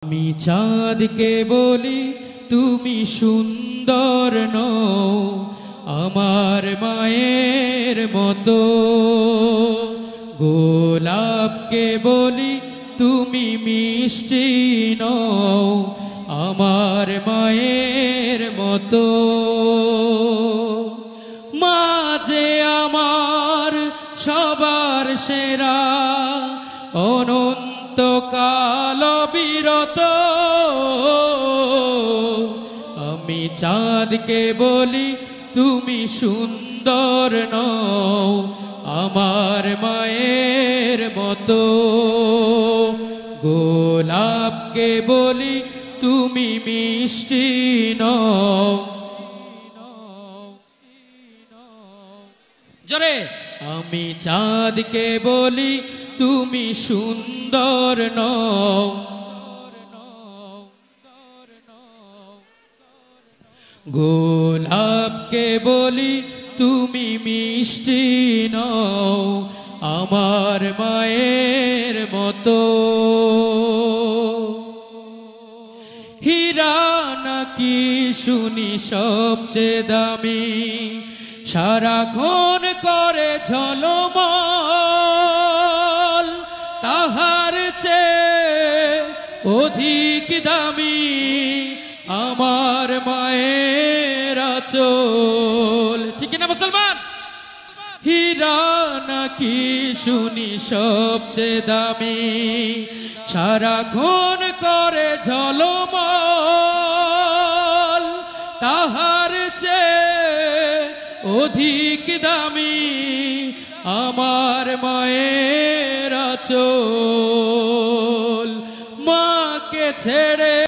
আমি চাঁদকে বলি তুমি সুন্দর নও আমার মায়ের মতো, গোলাপকে বলি তুমি মিষ্টি নও আমার মায়ের মতো। মা যে আমার সবার সেরা, অনন্তকাল বিরত। আমি চাঁদকে বলি তুমি সুন্দর নও আমার মায়ের মতো, গোলাপকে বলি তুমি মিষ্টি নও। জোরে আমি চাঁদকে বলি তুমি সুন্দর নও, গোলাপকে বলি তুমি মিষ্টি নও আমার মায়ের মতো। হীরা নাকি শুনি সবচেয়ে দামি, সারাক্ষণ করে ঝলমল, তাহার চেয়ে অধিক দামি আমার মায়ের আঁচল। ঠিক না মুসলমান? হীরা নাকি শুনি সবচেয়ে দামি, সারাক্ষণ করে ঝলমল, তাহার চেয়ে অধিক দামি আমার মায়ের আঁচল। মাকে ছেড়ে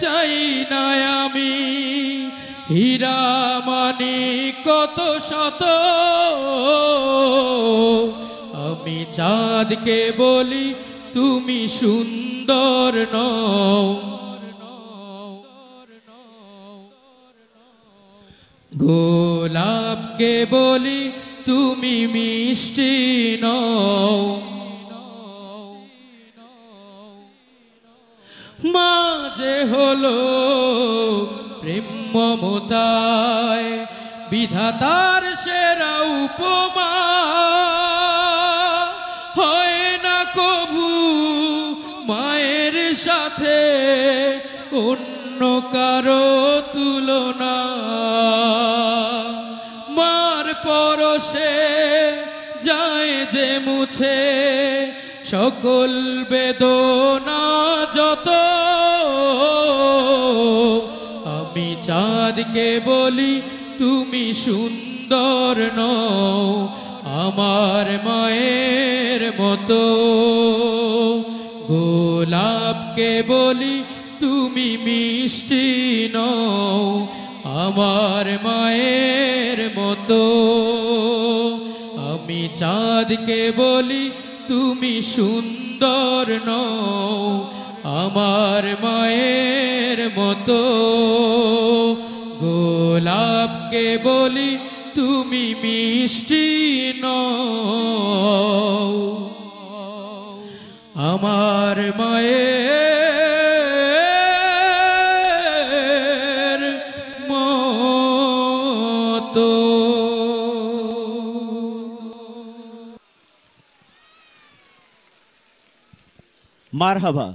চাই না আমি হীরা মানিক কত শত। আমি চাঁদকে বলি তুমি সুন্দর নও, গোলাপকে বলি তুমি মিষ্টি নও। মা যে হলো প্রেম মমতায় বিধাতার সেরা উপমা, হয় না কভু মায়ের সাথে অন্য কারো তুলনা। মার পরশে যায় যে মুছে সকল বেদনা যত। আমি চাঁদকে বলি তুমি সুন্দর নও আমার মায়ের মতো, গোলাপকে বলি তুমি মিষ্টি নও আমার মায়ের মতো। আমি চাঁদকে বলি তুমি সুন্দর নও আমার মায়ের মতো, গোলাপকে বলি তুমি মিষ্টি নও আমার মায়ের মতো। মারহাবা।